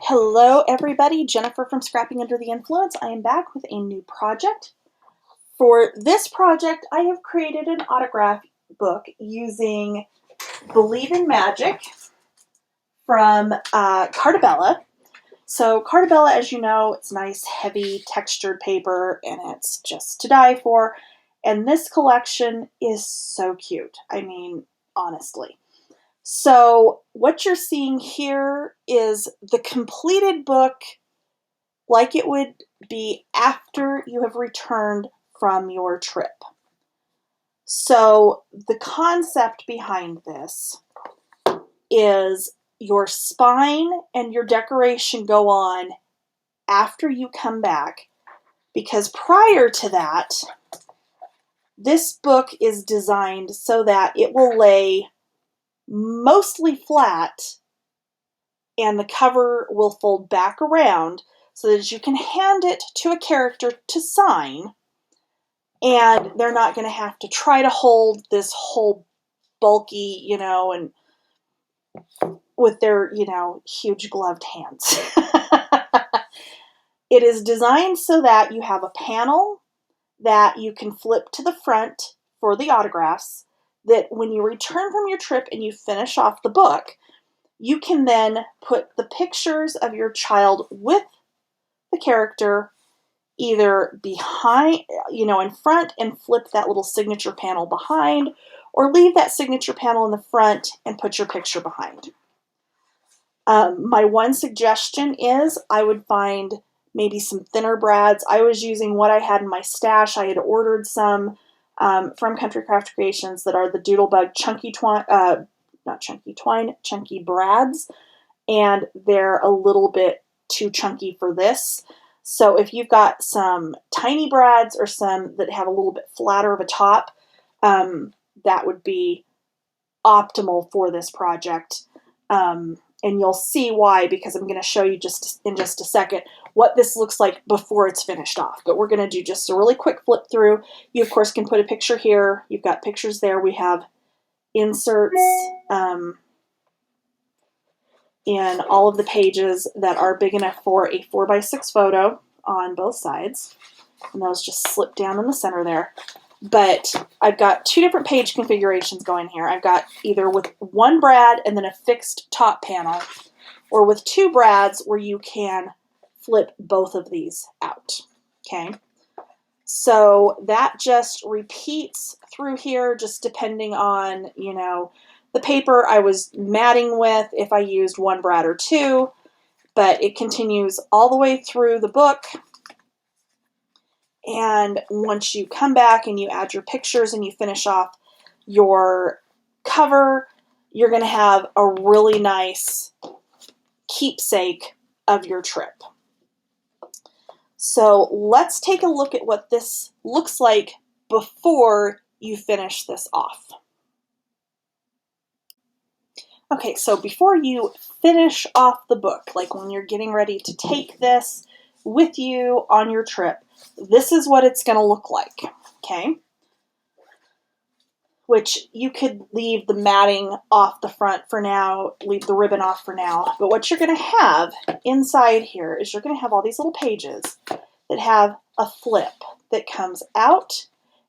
Hello everybody, Jennifer from Scrapping Under the Influence. I am back with a new project. For this project, I have created an autograph book using Believe in Magic from Carta Bella. So Carta Bella, as you know, it's nice, heavy, textured paper, and it's just to die for. And this collection is so cute. I mean, honestly. So what you're seeing here is the completed book like it would be after you have returned from your trip. So the concept behind this is your spine and your decoration go on after you come back, because prior to that, this book is designed so that it will lay mostly flat and the cover will fold back around so that you can hand it to a character to sign, and they're not going to have to try to hold this whole bulky, and with their, huge gloved hands. It is designed so that you have a panel that you can flip to the front for the autographs, that when you return from your trip and you finish off the book, you can then put the pictures of your child with the character either behind, in front and flip that little signature panel behind, or leave that signature panel in the front and put your picture behind. My one suggestion is I would find maybe some thinner brads. I was using what I had in my stash. I had ordered some from Country Craft Creations that are the Doodlebug chunky chunky brads, and they're a little bit too chunky for this. So if you've got some tiny brads or some that have a little bit flatter of a top, that would be optimal for this project. And you'll see why, because I'm going to show you in just a second what this looks like before it's finished off. But we're going to do just a really quick flip through. You, of course, can put a picture here. You've got pictures there. We have inserts in all of the pages that are big enough for a 4x6 photo on both sides. And those just slip down in the center there. But I've got two different page configurations going here. I've got either with one brad and then a fixed top panel, or with two brads where you can flip both of these out. Okay, so that just repeats through here, just depending on, the paper I was matting with, if I used one brad or two, but it continues all the way through the book. And once you come back and you add your pictures and you finish off your cover, you're going to have a really nice keepsake of your trip. So let's take a look at what this looks like before you finish this off. Okay, so before you finish off the book, like when you're getting ready to take this with you on your trip, this is what it's going to look like, okay? Which you could leave the matting off the front for now, leave the ribbon off for now. But what you're going to have inside here is you're going to have all these little pages that have a flip that comes out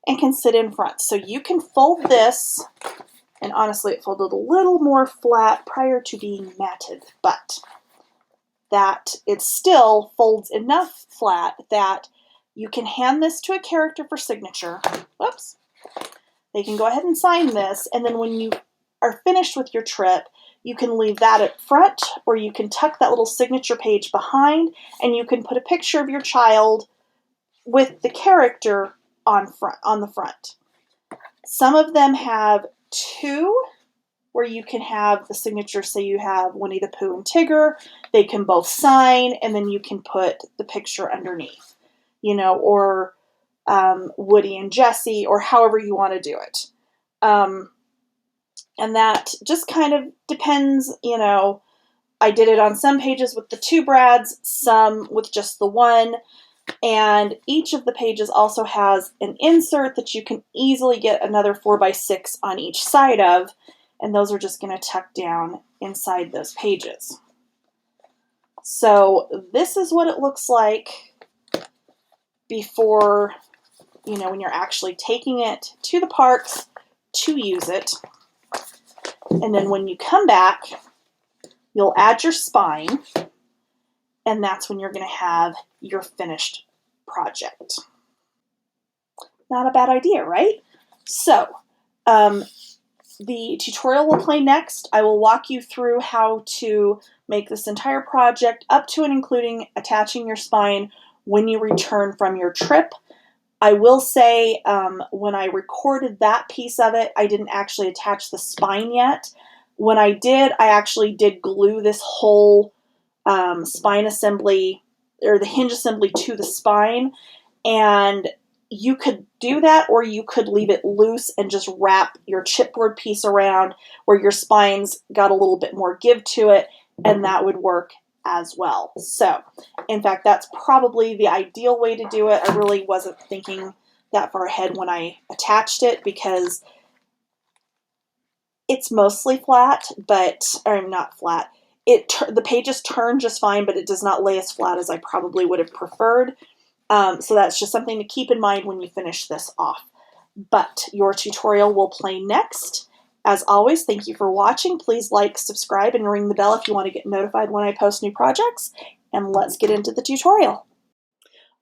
and can sit in front. So you can fold this, and honestly it folded a little more flat prior to being matted, but that it still folds enough flat that you can hand this to a character for signature. Whoops. They can go ahead and sign this, and then when you are finished with your trip, you can leave that up front, or you can tuck that little signature page behind, and you can put a picture of your child with the character on the front. Some of them have two where you can have the signature, say you have Winnie the Pooh and Tigger, they can both sign, and then you can put the picture underneath, or Woody and Jesse, or however you want to do it. And that just kind of depends, I did it on some pages with the 2 brads, some with just the 1. And each of the pages also has an insert that you can easily get another 4x6 on each side of. And those are just going to tuck down inside those pages. So this is what it looks like before, when you're actually taking it to the parks to use it. And then when you come back, you'll add your spine, and that's when you're going to have your finished project. Not a bad idea, right? So, the tutorial will play next. I will walk you through how to make this entire project up to and including attaching your spine when you return from your trip. I will say when I recorded that piece of it, I didn't actually attach the spine yet. When I did, I actually did glue this whole spine assembly, or the hinge assembly, to the spine. And you could do that, or you could leave it loose and just wrap your chipboard piece around where your spines got a little bit more give to it, and that would work as well. So, in fact, that's probably the ideal way to do it. I really wasn't thinking that far ahead when I attached it, because it's mostly flat, or not flat. The pages turn just fine, but it does not lay as flat as I probably would have preferred. So that's just something to keep in mind when you finish this off. But your tutorial will play next. As always, thank you for watching. Please like, subscribe, and ring the bell if you want to get notified when I post new projects. And let's get into the tutorial.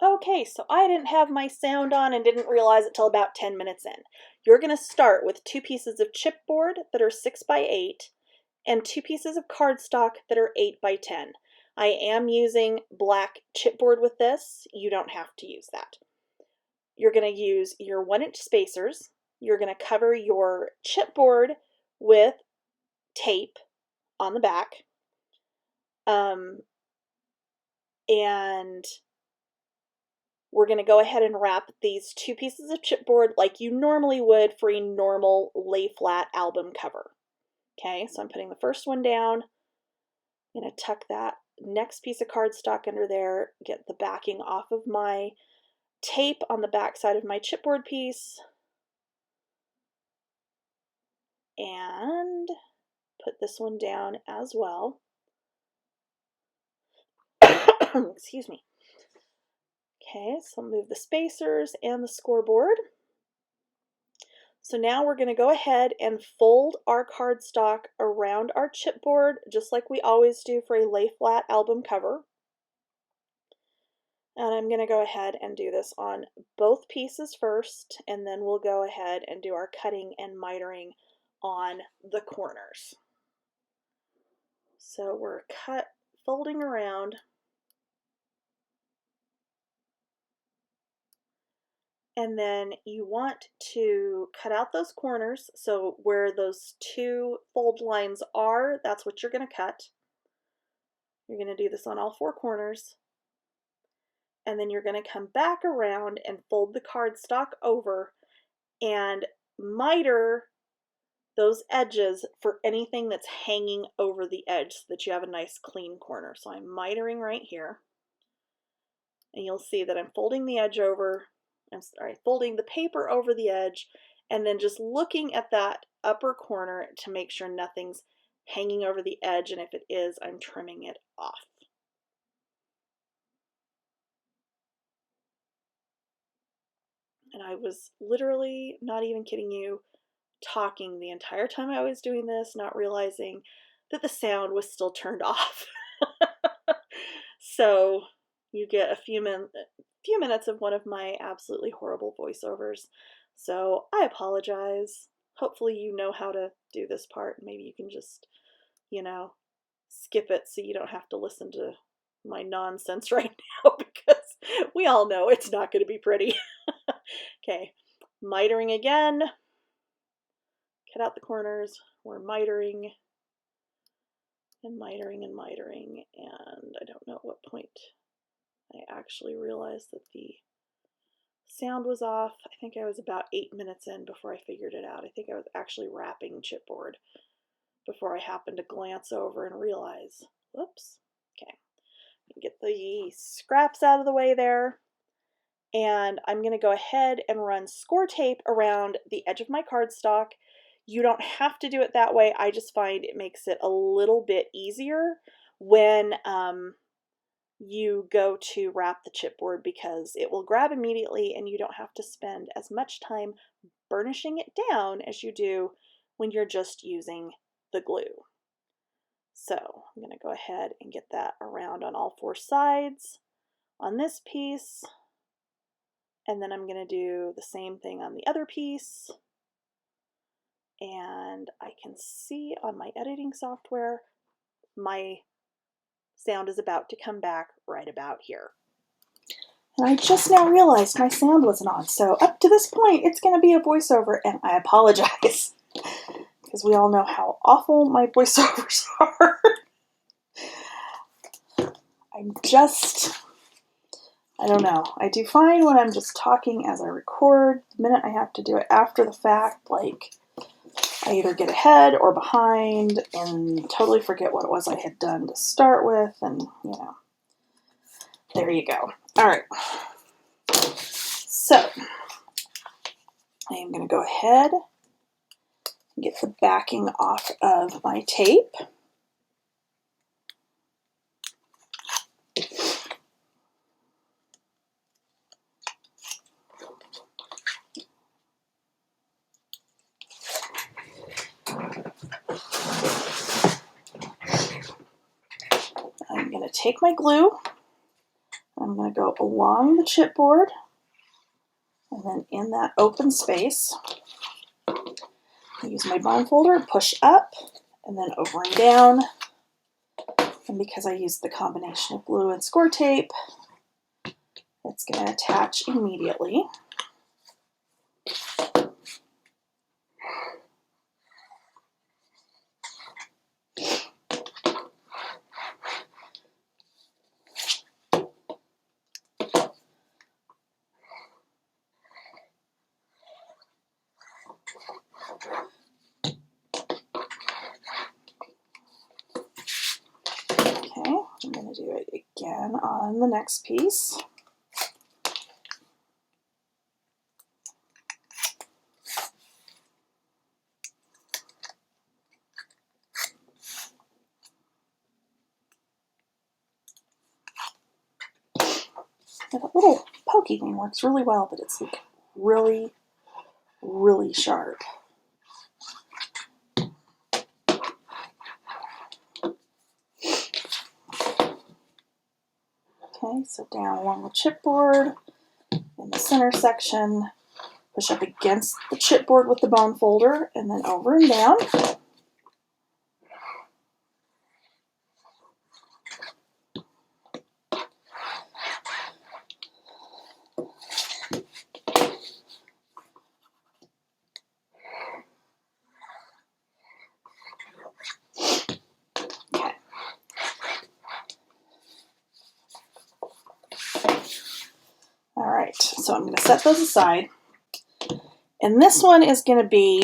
Okay, so I didn't have my sound on and didn't realize it till about 10 minutes in. You're going to start with 2 pieces of chipboard that are 6x8 and 2 pieces of cardstock that are 8x10. I am using black chipboard with this. You don't have to use that. You're going to use your 1-inch spacers. You're going to cover your chipboard with tape on the back. And we're going to go ahead and wrap these 2 pieces of chipboard like you normally would for a normal lay flat album cover. Okay, so I'm putting the first one down. I'm going to tuck that next piece of cardstock under there, get the backing off of my tape on the back side of my chipboard piece, and put this one down as well. Excuse me. Okay, so I'll move the spacers and the scoreboard. So now we're going to go ahead and fold our cardstock around our chipboard, just like we always do for a lay flat album cover. And I'm going to go ahead and do this on both pieces first, and then we'll go ahead and do our cutting and mitering on the corners. So we're folding around. And then you want to cut out those corners. So where those 2 fold lines are, that's what you're going to cut. You're going to do this on all 4 corners. And then you're going to come back around and fold the cardstock over and miter those edges for anything that's hanging over the edge so that you have a nice clean corner. So I'm mitering right here. And you'll see that I'm folding the edge over. Folding the paper over the edge, and then just looking at that upper corner to make sure nothing's hanging over the edge, and if it is, I'm trimming it off. And I was literally, not even kidding you, talking the entire time I was doing this, not realizing that the sound was still turned off. So you get a few minutes of one of my absolutely horrible voiceovers. So I apologize. Hopefully you know how to do this part. Maybe you can just, skip it so you don't have to listen to my nonsense right now, because we all know it's not going to be pretty. Okay, mitering again. Cut out the corners, we're mitering and mitering and mitering, and I don't know at what point I actually realized that the sound was off. I think I was about 8 minutes in before I figured it out. I think I was actually wrapping chipboard before I happened to glance over and realize, whoops, okay. Get the scraps out of the way there, and I'm going to go ahead and run score tape around the edge of my cardstock. You don't have to do it that way. I just find it makes it a little bit easier when you go to wrap the chipboard, because it will grab immediately and you don't have to spend as much time burnishing it down as you do when you're just using the glue. So I'm going to go ahead and get that around on all 4 sides on this piece, and then I'm going to do the same thing on the other piece. And I can see on my editing software my sound is about to come back right about here. And I just now realized my sound wasn't on, so up to this point it's going to be a voiceover, and I apologize because we all know how awful my voiceovers are. I don't know. I do fine when I'm just talking as I record. The minute I have to do it after the fact, like, I either get ahead or behind and totally forget what it was I had done to start with, and, you know, there you go. All right. So, I am going to go ahead and get the backing off of my tape. I'm going to take my glue, I'm going to go along the chipboard, and then in that open space, I use my bond folder and push up, and then over and down. And because I used the combination of glue and score tape, it's going to attach immediately. Okay, I'm going to do it again on the next piece. Yeah, that little pokey thing works really well, but it's like really, really sharp. Okay, so down along the chipboard in the center section, push up against the chipboard with the bone folder, and then over and down. Okay. All right, so I'm going to set those aside. And this one is going to be,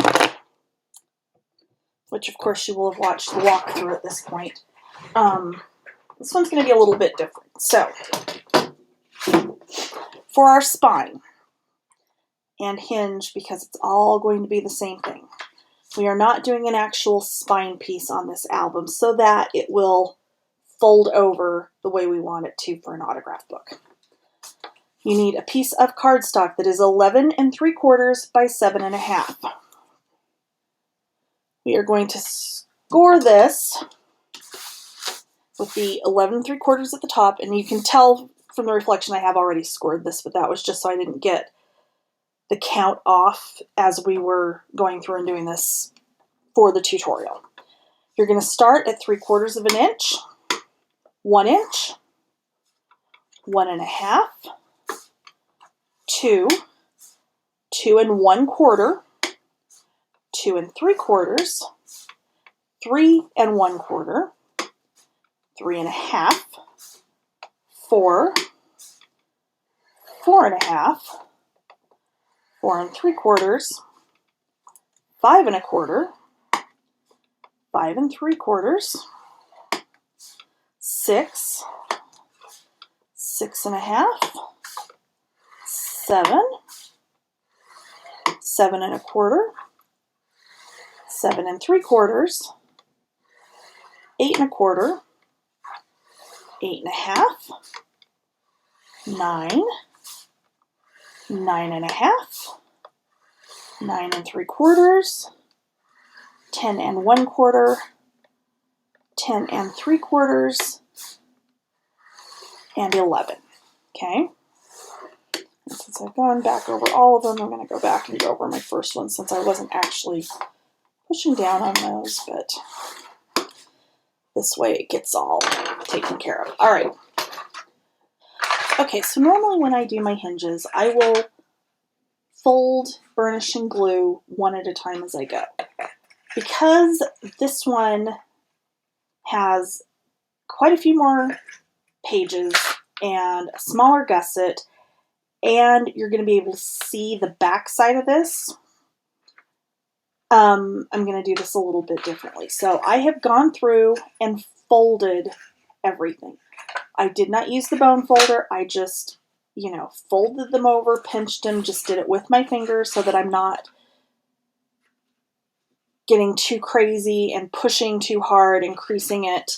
which of course you will have watched the walkthrough at this point. This one's going to be a little bit different. So, for our spine and hinge, because it's all going to be the same thing, we are not doing an actual spine piece on this album so that it will fold over the way we want it to for an autograph book. You need a piece of cardstock that is 11 3/4 by 7 1/2. We are going to score this with the 11 3/4 at the top, and you can tell from the reflection I have already scored this, but that was just so I didn't get the count off as we were going through and doing this for the tutorial. You're going to start at 3/4 of an inch, 1 inch, 1 1/2, 2, 2 1/4, 2 3/4, 3 1/4, 3 1/2, 4, 4 1/2, 4 3/4, 5 1/4, 5 3/4, 6, 6 1/2, 7, 7 1/4, 7 3/4, 8 1/4, 8 1/2, 9, 9 1/2, 9 3/4, 10 1/4, 10 3/4, and 11. Okay. And since I've gone back over all of them, I'm going to go back and go over my first one since I wasn't actually pushing down on those, but this way it gets all taken care of. All right. Okay, so normally when I do my hinges, I will fold, burnish, and glue one at a time as I go. Because this one has quite a few more pages and a smaller gusset, and you're going to be able to see the back side of this, I'm going to do this a little bit differently. So I have gone through and folded everything. I did not use the bone folder. I just, folded them over, pinched them, just did it with my fingers so that I'm not getting too crazy and pushing too hard and creasing it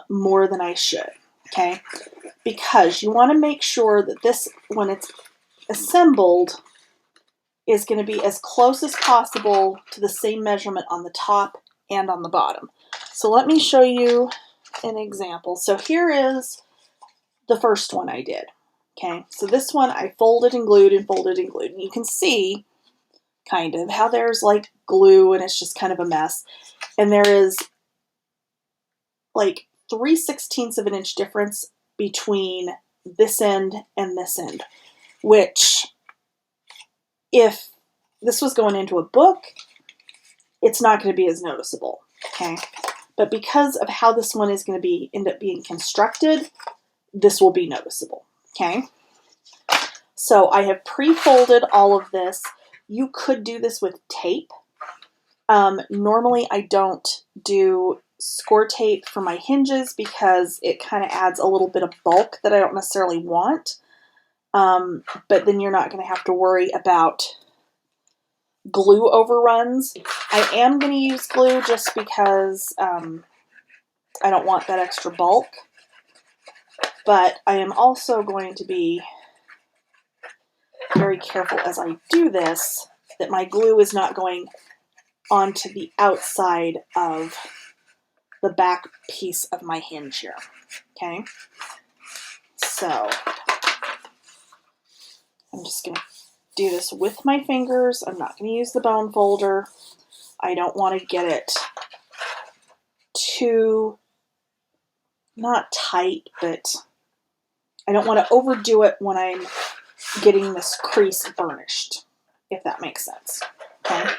more than I should. Okay? Because you want to make sure that this, when it's assembled, is going to be as close as possible to the same measurement on the top and on the bottom. So let me show you an example. So here is the first one I did. Okay, so this one I folded and glued and folded and glued. And you can see kind of how there's like glue and it's just kind of a mess. And there is like 3/16 of an inch difference between this end and this end, which if this was going into a book, it's not going to be as noticeable, okay? But because of how this one is going to end up being constructed, this will be noticeable, okay? So I have pre-folded all of this. You could do this with tape. Normally I don't do score tape for my hinges because it kind of adds a little bit of bulk that I don't necessarily want. But then you're not going to have to worry about glue overruns. I am going to use glue just because I don't want that extra bulk. But I am also going to be very careful as I do this that my glue is not going onto the outside of the back piece of my hinge here. Okay? So I'm just going to do this with my fingers. I'm not going to use the bone folder. I don't want to get it too, not tight, but I don't want to overdo it when I'm getting this crease burnished, if that makes sense. Okay?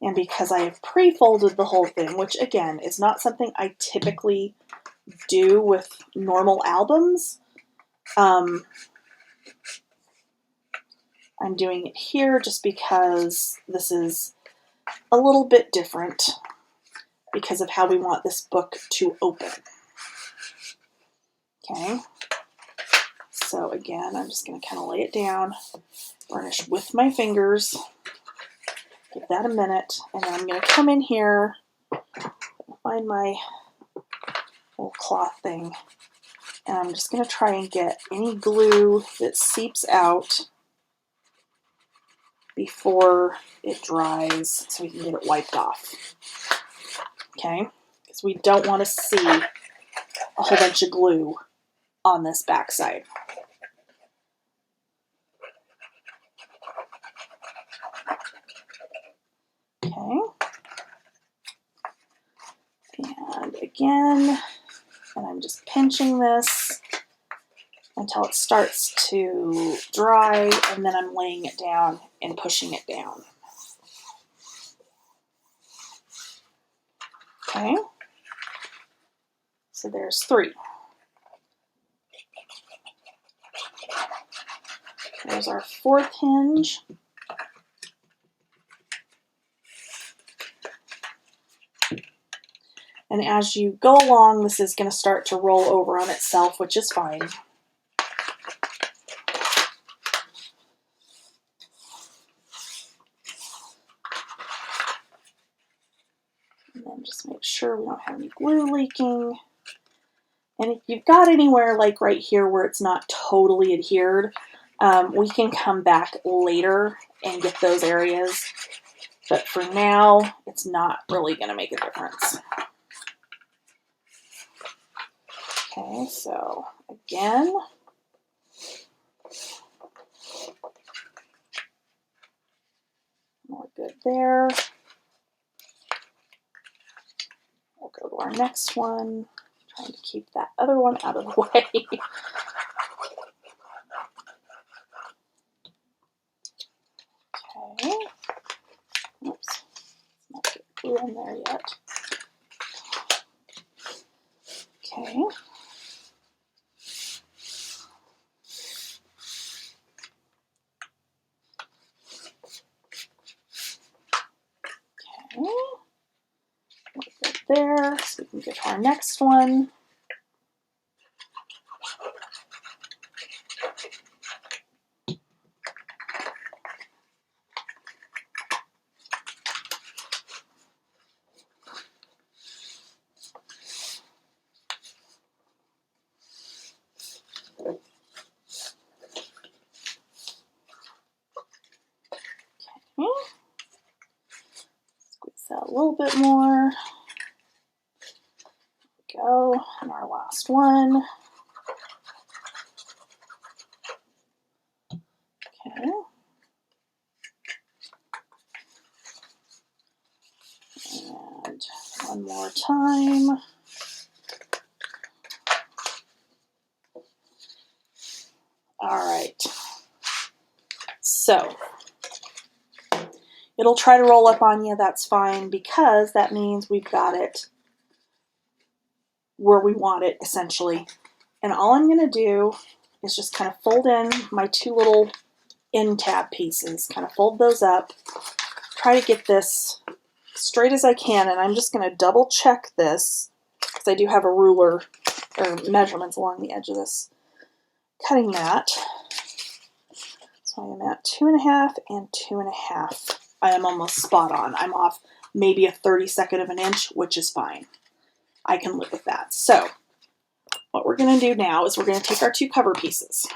And because I have pre-folded the whole thing, which again is not something I typically do with normal albums, I'm doing it here just because this is a little bit different because of how we want this book to open. Okay, so again, I'm just going to kind of lay it down, burnish with my fingers, give that a minute, and then I'm going to come in here, find my little cloth thing, and I'm just going to try and get any glue that seeps out before it dries so we can get it wiped off. Okay, because we don't want to see a whole bunch of glue on this back side. Okay, and again, and I'm just pinching this until it starts to dry, and then I'm laying it down and pushing it down. Okay, so there's 3. There's our 4th hinge. And as you go along, this is going to start to roll over on itself, which is fine. And then just make sure we don't have any glue leaking. And if you've got anywhere like right here where it's not totally adhered, we can come back later and get those areas. But for now, it's not really going to make a difference. Okay, so again, we're good there. We'll go to our next one, trying to keep that other one out of the way. Okay. Oops, not get glue in there yet. Okay. Okay. We're good there, so we can get to our next one. Squeeze that a little bit more. There we go. And our last one. Okay. And one more time. All right. So it'll try to roll up on you. That's fine, because that means we've got it where we want it, essentially. And all I'm going to do is just kind of fold in my 2 little end tab pieces, kind of fold those up, try to get this straight as I can, and I'm just going to double check this because I do have a ruler or measurements along the edge of this cutting mat. So I am at 2.5 and 2.5. I am almost spot on. I'm off maybe a 32nd of an inch, which is fine. I can live with that. So what we're going to do now is we're going to take our 2 cover pieces.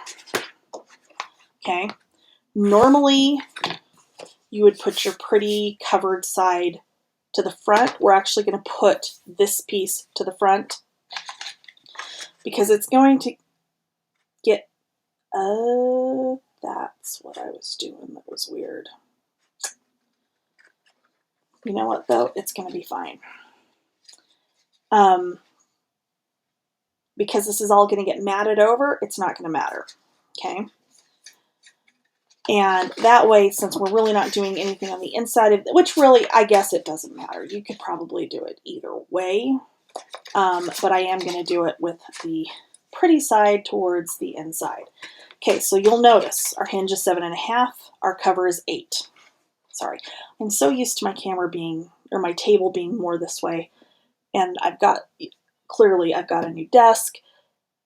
Okay. Normally, you would put your pretty covered side to the front. We're actually going to put this piece to the front because it's going to get, that's what I was doing. That was weird. You know what, though? It's going to be fine. Because this is all going to get matted over, it's not going to matter. Okay. And that way, since we're really not doing anything on the inside of, which really, I guess it doesn't matter. You could probably do it either way. But I am going to do it with the pretty side towards the inside. Okay, so you'll notice our hinge is 7.5, our cover is 8. Sorry, I'm so used to my camera being, or my table being more this way. And clearly I've got a new desk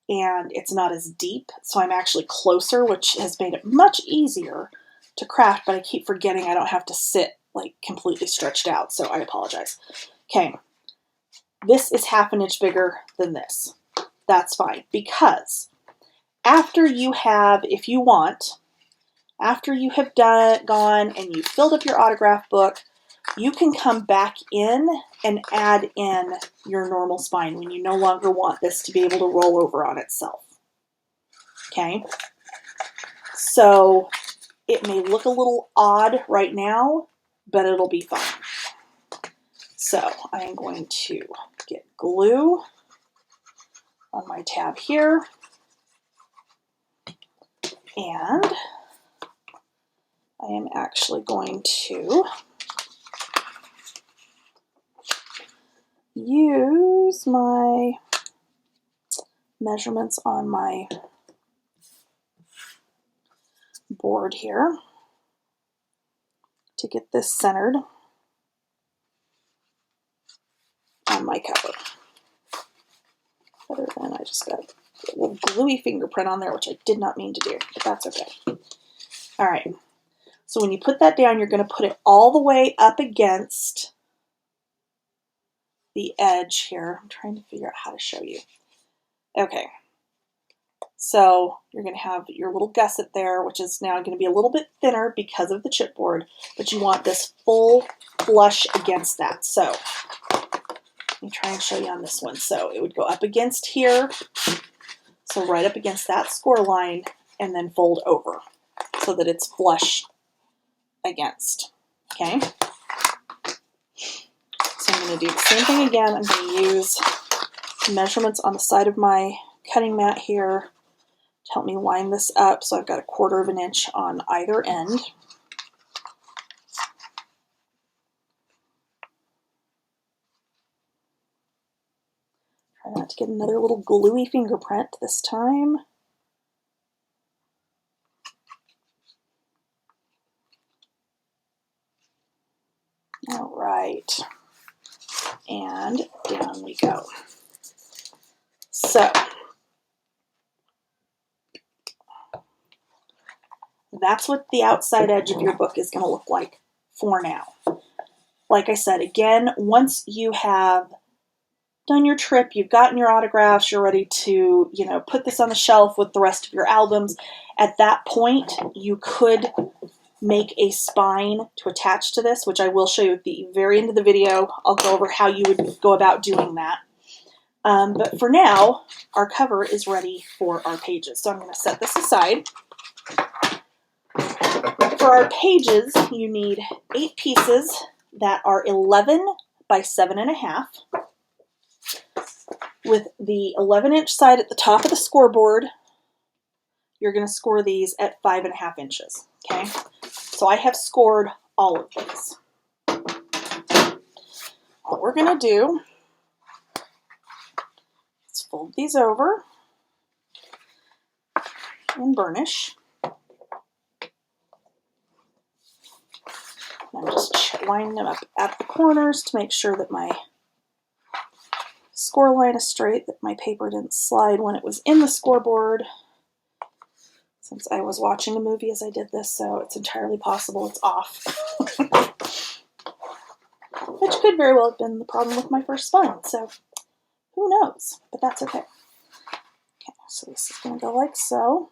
and it's not as deep. So I'm actually closer, which has made it much easier to craft, but I keep forgetting I don't have to sit like completely stretched out. So I apologize. Okay. This is 1/2 inch bigger than this. That's fine, because after you have, if you want, after you have gone and you filled up your autograph book, you can come back in and add in your normal spine when you no longer want this to be able to roll over on itself. Okay? So it may look a little odd right now, but it'll be fine. So I am going to get glue on my tab here, and I am actually going to use my measurements on my board here to get this centered on my cover. Other than I just got a little gluey fingerprint on there, which I did not mean to do, but that's okay. All right, so when you put that down, you're going to put it all the way up against the edge here. I'm trying to figure out how to show you. Okay, so you're going to have your little gusset there, which is now going to be a little bit thinner because of the chipboard, but you want this full flush against that. So let me try and show you on this one. So it would go up against here, so right up against that score line, and then fold over so that it's flush against. Okay? So I'm going to do the same thing again. I'm going to use measurements on the side of my cutting mat here to help me line this up. So I've got 1/4 of an inch on either end. Try not to get another little gluey fingerprint this time. All right, and down we go. So that's what the outside edge of your book is going to look like for now. Like I said, again, once you have done your trip, you've gotten your autographs, you're ready to, put this on the shelf with the rest of your albums. At that point, you could make a spine to attach to this, which I will show you at the very end of the video. I'll go over how you would go about doing that. But for now, our cover is ready for our pages. So I'm going to set this aside. For our pages, you need 8 pieces that are 11 by 7.5. With the 11-inch side at the top of the scoreboard, you're going to score these at 5.5 inches. Okay, so I have scored all of these. What we're going to do is fold these over and burnish. I'm just lining them up at the corners to make sure that my score line is straight, that my paper didn't slide when it was in the scoreboard. Since I was watching a movie as I did this, so it's entirely possible it's off. Which could very well have been the problem with my first spine, so who knows, but that's okay. Okay, so this is going to go like so.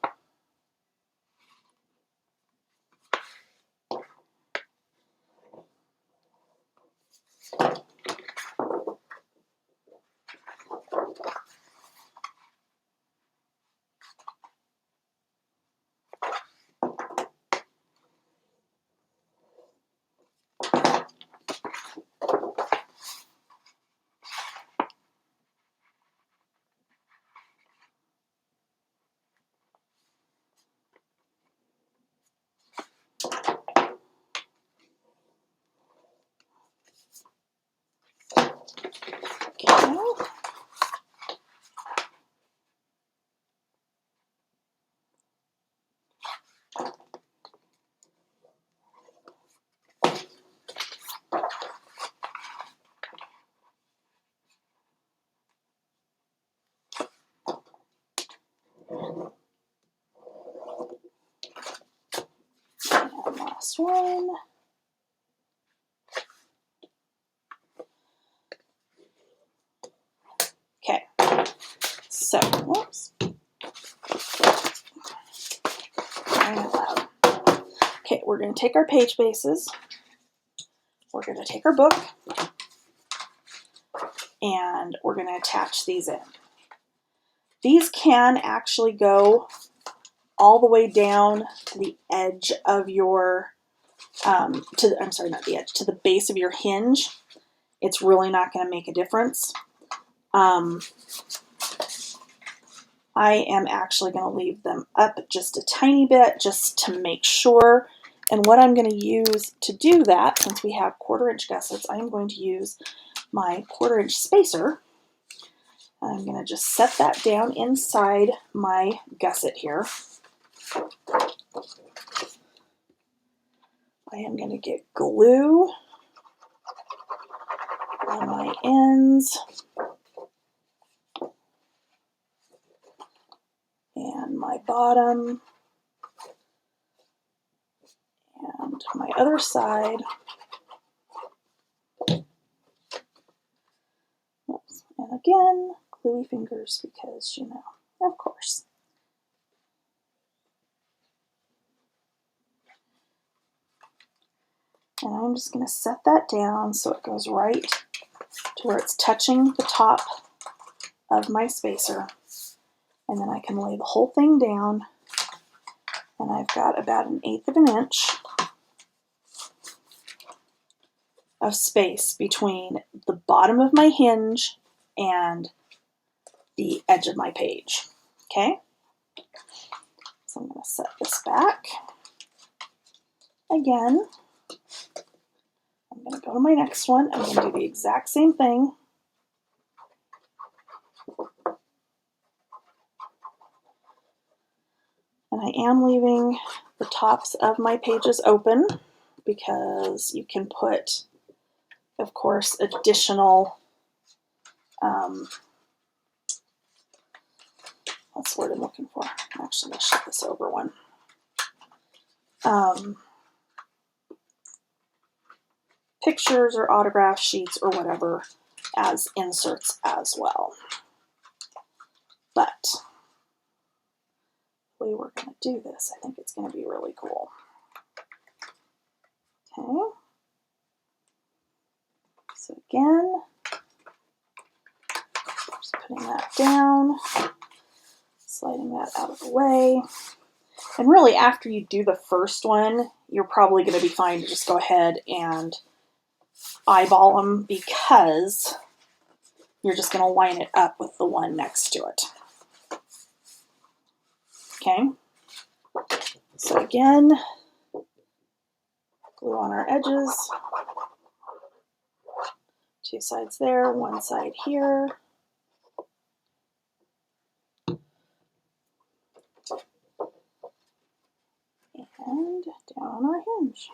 And last one. Okay, so, whoops. Okay, we're going to take our page bases. We're going to take our book, and we're going to attach these in. These can actually go all the way down to the edge of your, I'm sorry, not the edge, to the base of your hinge. It's really not going to make a difference. I am actually going to leave them up just a tiny bit just to make sure. And what I'm going to use to do that, since we have 1/4 inch gussets, I am going to use my 1/4 inch spacer. I'm going to just set that down inside my gusset here. I am going to get glue on my ends and my bottom and my other side. Oops. And again, gluey fingers because, you know, of course. And I'm just going to set that down so it goes right to where it's touching the top of my spacer. And then I can lay the whole thing down. And I've got about 1/8 of an inch of space between the bottom of my hinge and the edge of my page. Okay? So I'm going to set this back. Again, I'm going to go to my next one. I'm going to do the exact same thing. And I am leaving the tops of my pages open because you can put, of course, additional, that's the word I'm looking for. I'm actually going to shift this over one. Pictures or autograph sheets or whatever as inserts as well. But the way we're going to do this, I think it's going to be really cool. Okay. So again, just putting that down, sliding that out of the way. And really, after you do the first one, you're probably going to be fine to just go ahead and eyeball them because you're just going to line it up with the one next to it. Okay, so again, glue on our edges, 2 sides there, 1 side here. And down on our hinge.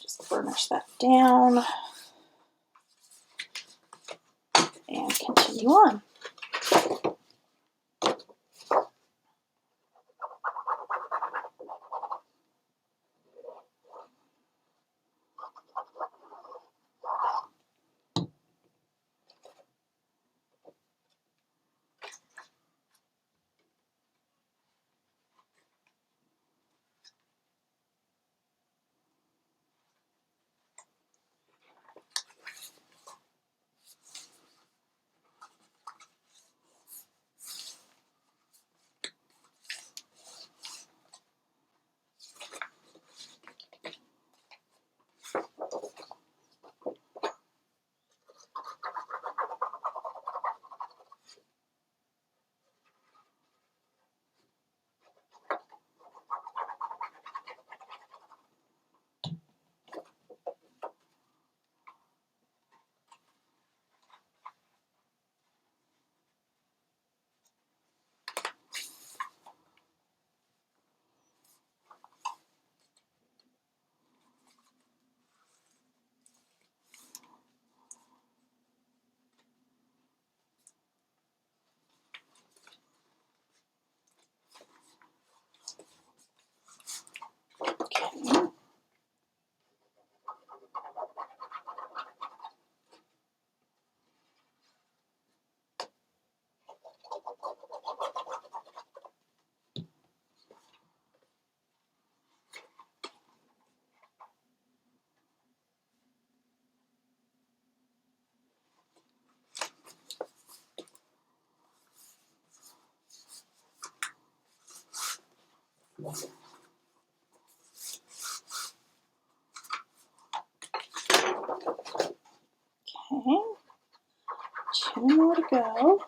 Just burnish that down and continue on. Okay. Okay, 2 more to go.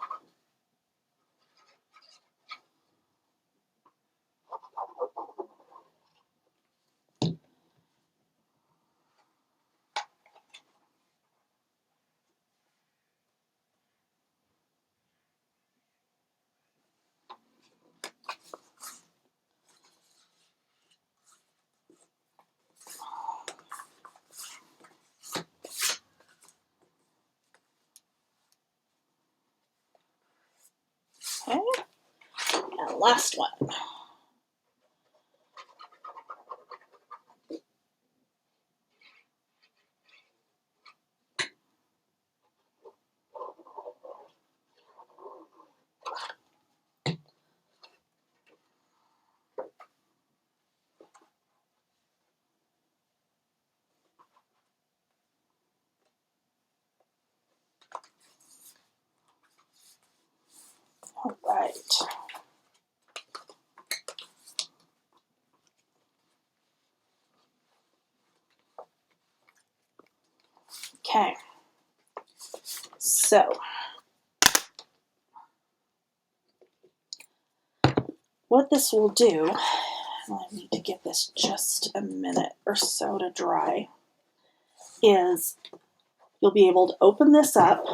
Okay, and last one. All right. Okay. So, what this will do, I need to give this just a minute or so to dry, is you'll be able to open this up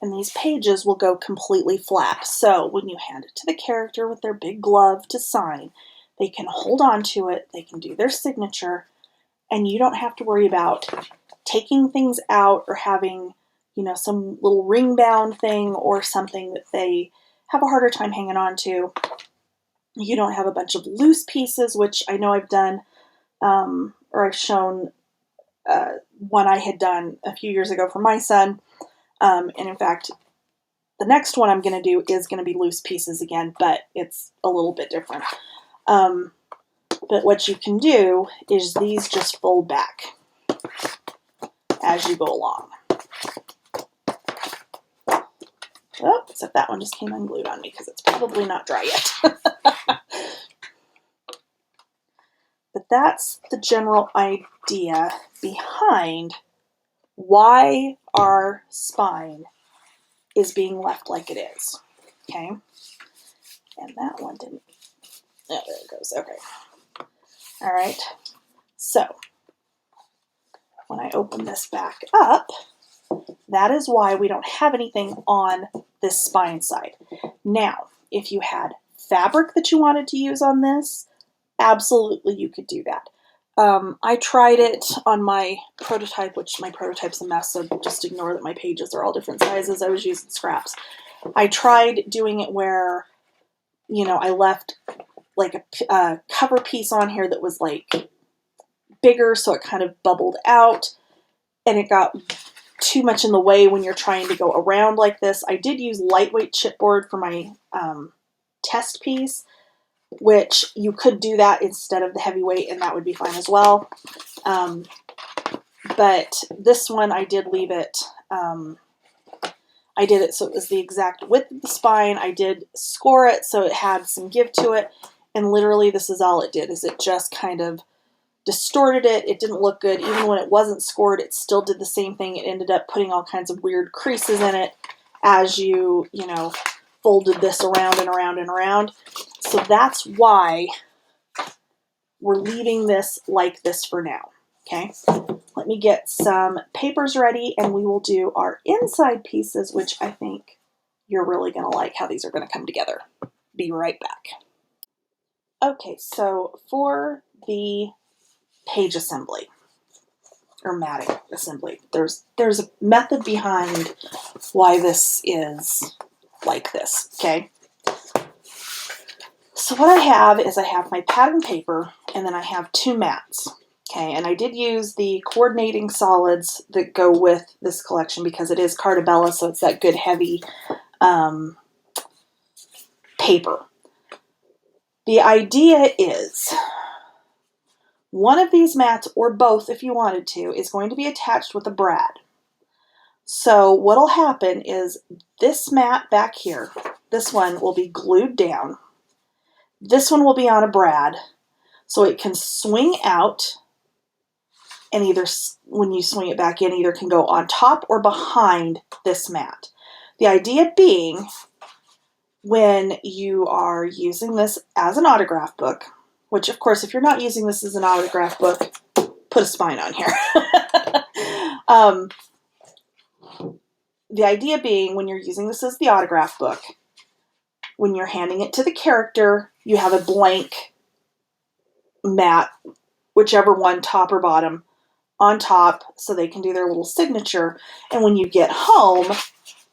and these pages will go completely flat. So when you hand it to the character with their big glove to sign, they can hold on to it, they can do their signature, and you don't have to worry about taking things out or having, you know, some little ring bound thing or something that they have a harder time hanging on to. You don't have a bunch of loose pieces, which I know I've done, or I've shown one I had done a few years ago for my son. And in fact, the next one I'm going to do is going to be loose pieces again, but it's a little bit different. But what you can do is these just fold back as you go along. Oh, except that one just came unglued on me because it's probably not dry yet. But that's the general idea behind why our spine is being left like it is. Okay? And that one didn't. Oh, there it goes. Okay. All right. So, when I open this back up, that is why we don't have anything on this spine side. Now, if you had fabric that you wanted to use on this, absolutely you could do that. I tried it on my prototype, which my prototype's a mess, so just ignore that my pages are all different sizes. I was using scraps. I tried doing it where, you know, I left like a cover piece on here that was like bigger, so it kind of bubbled out, and it got too much in the way when you're trying to go around like this. I did use lightweight chipboard for my test piece, which you could do that instead of the heavyweight, and that would be fine as well. But this one, I did leave it, I did it so it was the exact width of the spine. I did score it so it had some give to it, and literally this is all it did, is it just kind of distorted it. It didn't look good. Even when it wasn't scored, it still did the same thing. It ended up putting all kinds of weird creases in it as you know, folded this around and around and around. So that's why we're leaving this like this for now. Okay, let me get some papers ready and we will do our inside pieces, which I think you're really going to like how these are going to come together. Be right back. Okay, so for the page assembly or matting assembly, there's a method behind why this is like this. Okay, so what I have is I have my pattern paper and then I have 2 mats. Okay, and I did use the coordinating solids that go with this collection because it is Carta Bella, so it's that good heavy paper. The idea is one of these mats, or both if you wanted to, is going to be attached with a brad. So what'll happen is this mat back here, this one will be glued down. This one will be on a brad, so it can swing out and either when you swing it back in, either can go on top or behind this mat. The idea being, when you are using this as an autograph book, which of course, if you're not using this as an autograph book, put a spine on here. The idea being, when you're using this as the autograph book, when you're handing it to the character, you have a blank mat, whichever one, top or bottom, on top so they can do their little signature. And when you get home,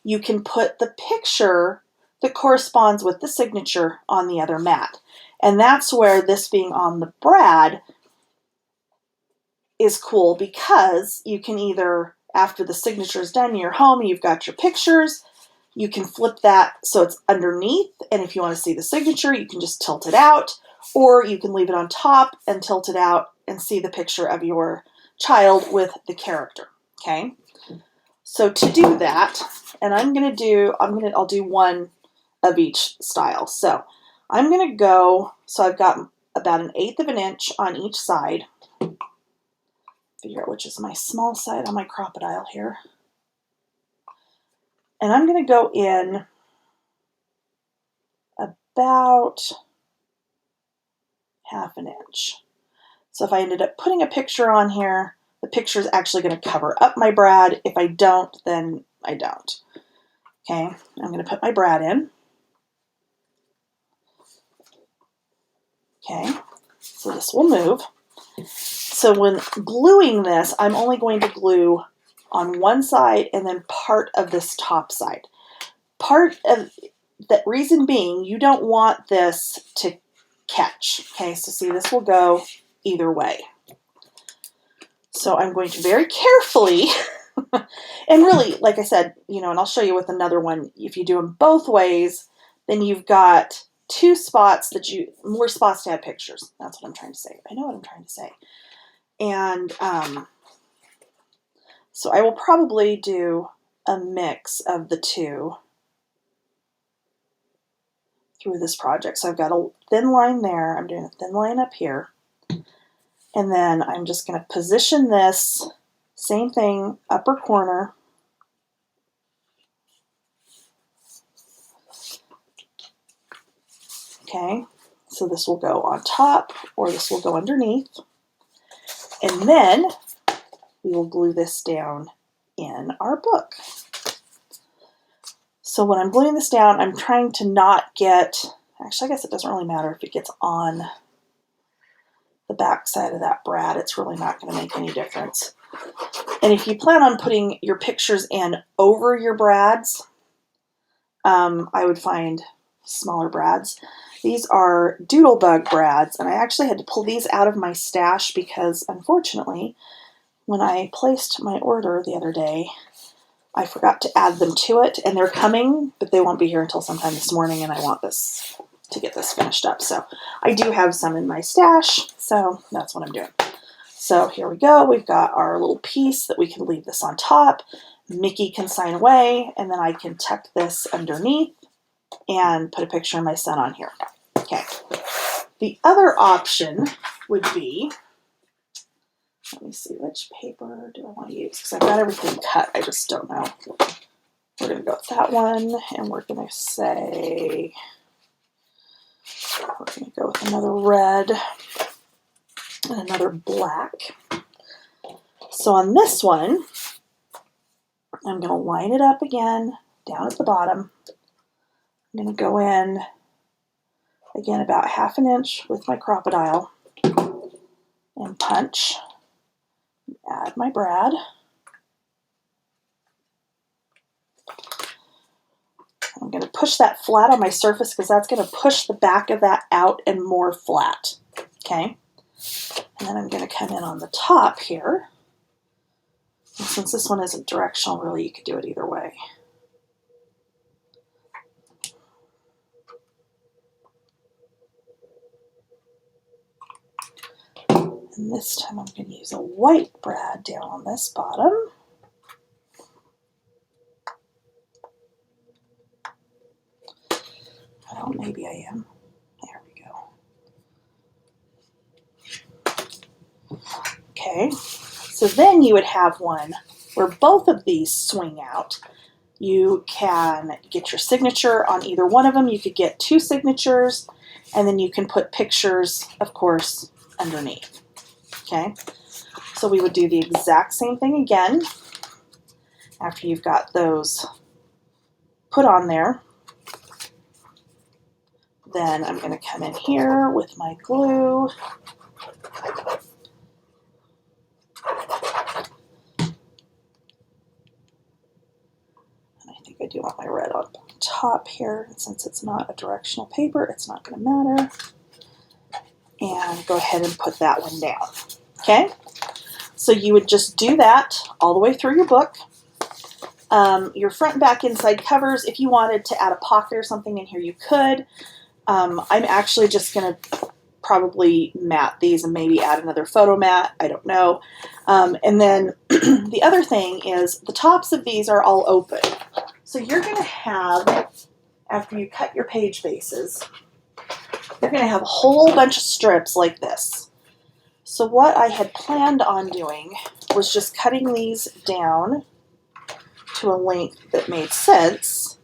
you can put the picture that corresponds with the signature on the other mat. And that's where this being on the Brad is cool, because you can either, after the signature is done, you're home, you've got your pictures, you can flip that so it's underneath, and if you want to see the signature, you can just tilt it out, or you can leave it on top and tilt it out and see the picture of your child with the character, okay? So to do that, and I'll do one of each style. So I'm going to go, so I've got about 1/8 of an inch on each side. Figure out which is my small side on my crocodile here. And I'm going to go in about 1/2 inch. So if I ended up putting a picture on here, the picture is actually going to cover up my Brad. If I don't, then I don't. Okay, I'm going to put my Brad in. Okay, so this will move. So when gluing this, I'm only going to glue on one side and then part of this top side. Part of the reason being, you don't want this to catch. Okay, so see, this will go either way. So I'm going to very carefully, and really, like I said, and I'll show you with another one, if you do them both ways, then you've got more spots to add pictures. That's what I'm trying to say. I know what I'm trying to say. And so I will probably do a mix of the two through this project. So I've got a thin line there. I'm doing a thin line up here. And then I'm just going to position this, same thing, upper corner. Okay, so this will go on top or this will go underneath. And then we will glue this down in our book. So when I'm gluing this down, I'm trying to not get, actually I guess it doesn't really matter if it gets on the back side of that Brad. It's really not going to make any difference. And if you plan on putting your pictures in over your Brads, I would find smaller Brads. These are Doodlebug Brads, and I actually had to pull these out of my stash because, unfortunately, when I placed my order the other day, I forgot to add them to it, and they're coming, but they won't be here until sometime this morning, and I want this to get this finished up. So I do have some in my stash, so that's what I'm doing. So here we go. We've got our little piece that we can leave this on top. Mickey can sign away, and then I can tuck this underneath and put a picture of my son on here. Okay. The other option would be, let me see, which paper do I want to use? Because I've got everything cut. I just don't know. We're going to go with that one, and we're going to say, we're going to go with another red and another black. So on this one, I'm going to line it up again down at the bottom. I'm going to go in again about 1/2 inch with my crocodile and punch. Add my Brad. I'm going to push that flat on my surface because that's going to push the back of that out and more flat. Okay? And then I'm going to come in on the top here. And since this one isn't directional, really, you could do it either way. And this time I'm going to use a white Brad down on this bottom. Well, maybe I am. There we go. Okay, So then you would have one where both of these swing out. You can get your signature on either one of them. You could get 2 signatures, and then you can put pictures, of course, underneath. Okay, so we would do the exact same thing again after you've got those put on there. Then I'm going to come in here with my glue. And I think I do want my red on top here. And since it's not a directional paper, it's not going to matter. And go ahead and put that one down. Okay? So you would just do that all the way through your book. Your front and back inside covers, if you wanted to add a pocket or something in here, you could. I'm actually just going to probably mat these and maybe add another photo mat. I don't know. And then the other thing is the tops of these are all open. So you're going to have, after you cut your page bases, you're going to have a whole bunch of strips like this. So what I had planned on doing was just cutting these down to a length that made sense.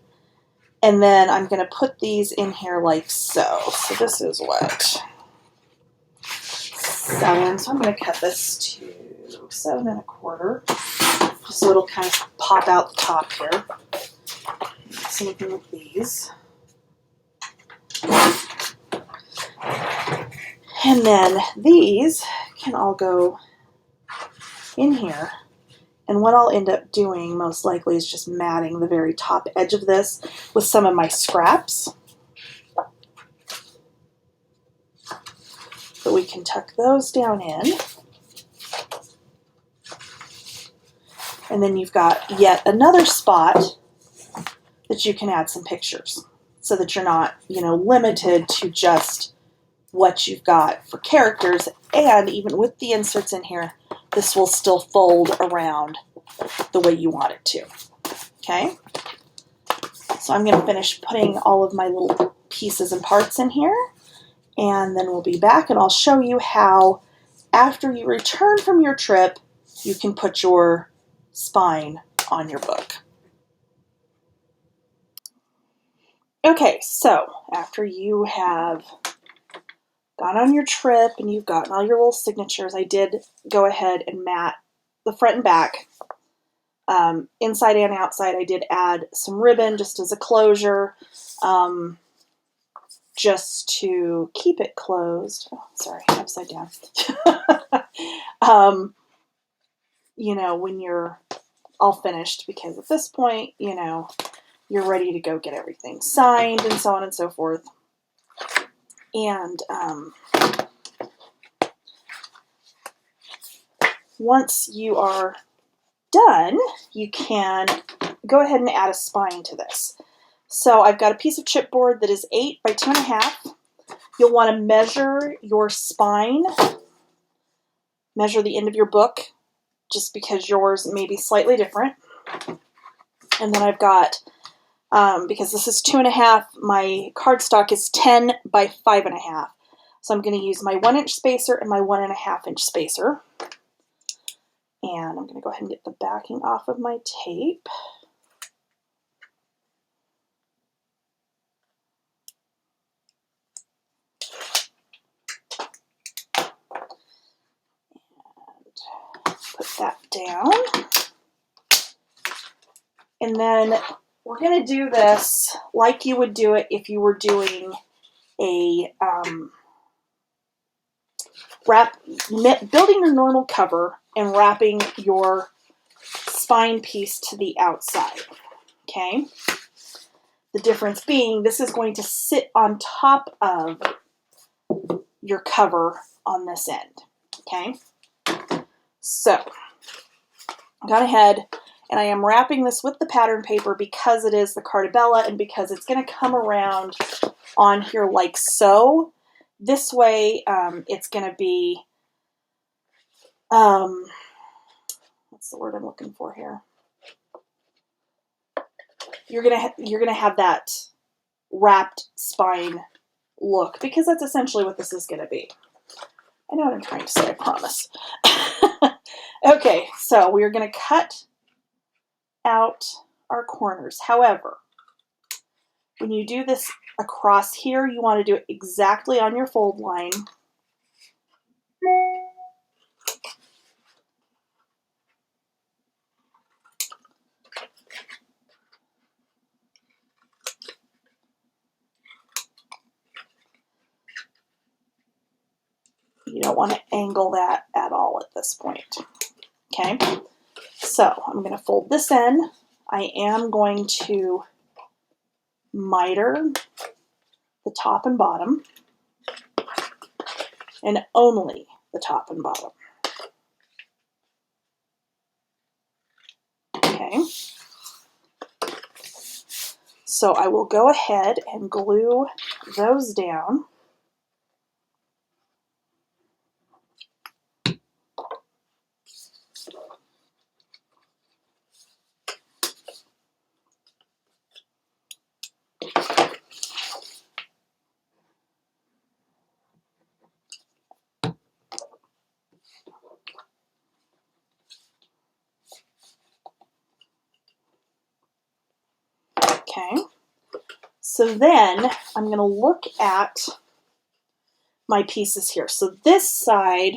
And then I'm going to put these in here like so. So this is what? 7. So I'm going to cut this to 7 1/4. Just so it'll kind of pop out the top here. Same thing with these. And then these can all go in here. And what I'll end up doing most likely is just matting the very top edge of this with some of my scraps. So we can tuck those down in. And then you've got yet another spot that you can add some pictures so that you're not, limited to just what you've got for characters. And even with the inserts in here, this will still fold around the way you want it to. Okay? So I'm going to finish putting all of my little pieces and parts in here, and then we'll be back and I'll show you how, after you return from your trip, you can put your spine on your book. Okay, so after you have gone on your trip and you've gotten all your little signatures, I did go ahead and mat the front and back. Inside and outside, I did add some ribbon just as a closure, just to keep it closed. Oh, sorry, upside down. When you're all finished, because at this point, you're ready to go get everything signed and so on and so forth. And once you are done, you can go ahead and add a spine to this. So I've got a piece of chipboard that is 8 by 2.5. You'll want to measure your spine, measure the end of your book, just because yours may be slightly different. And then I've got, because this is 2.5, my cardstock is 10 by 5.5. So I'm going to use my 1-inch spacer and my 1.5-inch spacer. And I'm going to go ahead and get the backing off of my tape. And put that down. And then we're going to do this like you would do it if you were doing a building your normal cover and wrapping your spine piece to the outside. Okay? The difference being this is going to sit on top of your cover on this end. Okay? So, I got ahead and I am wrapping this with the pattern paper because it is the Carta Bella and because it's going to come around on here like so. This way, it's going to be, what's the word I'm looking for here? You're gonna have that wrapped spine look because that's essentially what this is going to be. I know what I'm trying to say, I promise. Okay, so we're going to cut out our corners. However, when you do this across here, you want to do it exactly on your fold line. You don't want to angle that at all at this point. Okay, so I'm going to fold this in. I am going to miter the top and bottom, and only the top and bottom. Okay, so I will go ahead and glue those down. Okay, so then I'm going to look at my pieces here. So this side,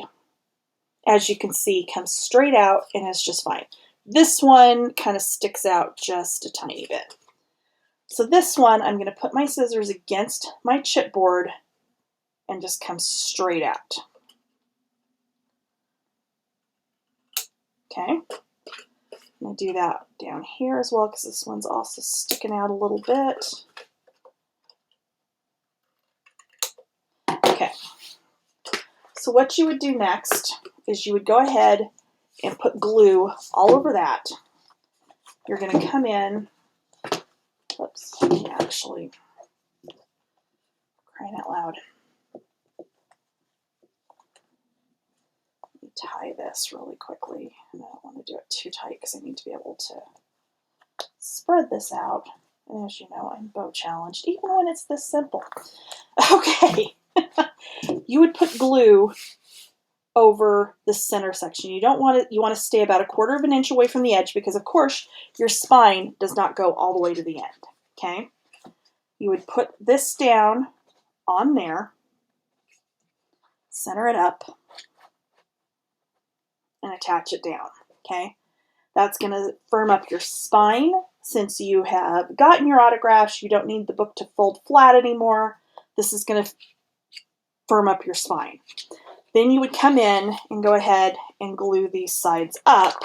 as you can see, comes straight out and is just fine. This one kind of sticks out just a tiny bit. So this one, I'm going to put my scissors against my chipboard and just come straight out. Okay, I'm going to do that down here as well because this one's also sticking out a little bit. Okay, so what you would do next is you would go ahead and put glue all over that. You're going to come in, oops, actually, crying out loud. Let me tie this really quickly. And I don't want to do it too tight because I need to be able to spread this out. And as you know, I'm bow challenged, even when it's this simple. Okay, you would put glue over the center section. You don't want to, you want to stay about 1/4 of an inch away from the edge because of course your spine does not go all the way to the end. Okay, you would put this down on there, center it up, and attach it down. Okay, that's going to firm up your spine. Since you have gotten your autographs, you don't need the book to fold flat anymore. This is going to firm up your spine. Then you would come in and go ahead and glue these sides up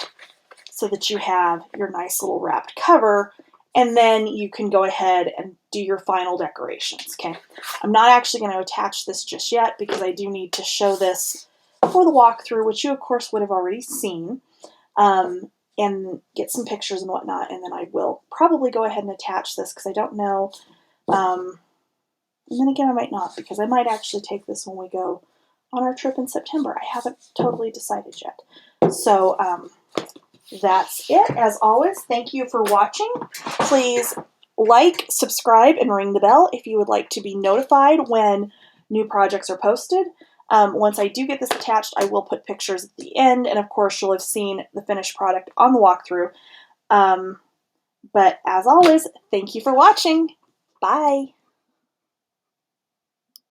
so that you have your nice little wrapped cover, and then you can go ahead and do your final decorations. Okay, I'm not actually going to attach this just yet because I do need to show this for the walkthrough, which you of course would have already seen, and get some pictures and whatnot, and then I will probably go ahead and attach this because I don't know, and then again I might not because I might actually take this when we go on our trip in September. I haven't totally decided yet. So that's it. As always, thank you for watching. Please like, subscribe, and ring the bell if you would like to be notified when new projects are posted. Once I do get this attached, I will put pictures at the end, and of course you'll have seen the finished product on the walkthrough. But as always, thank you for watching. Bye.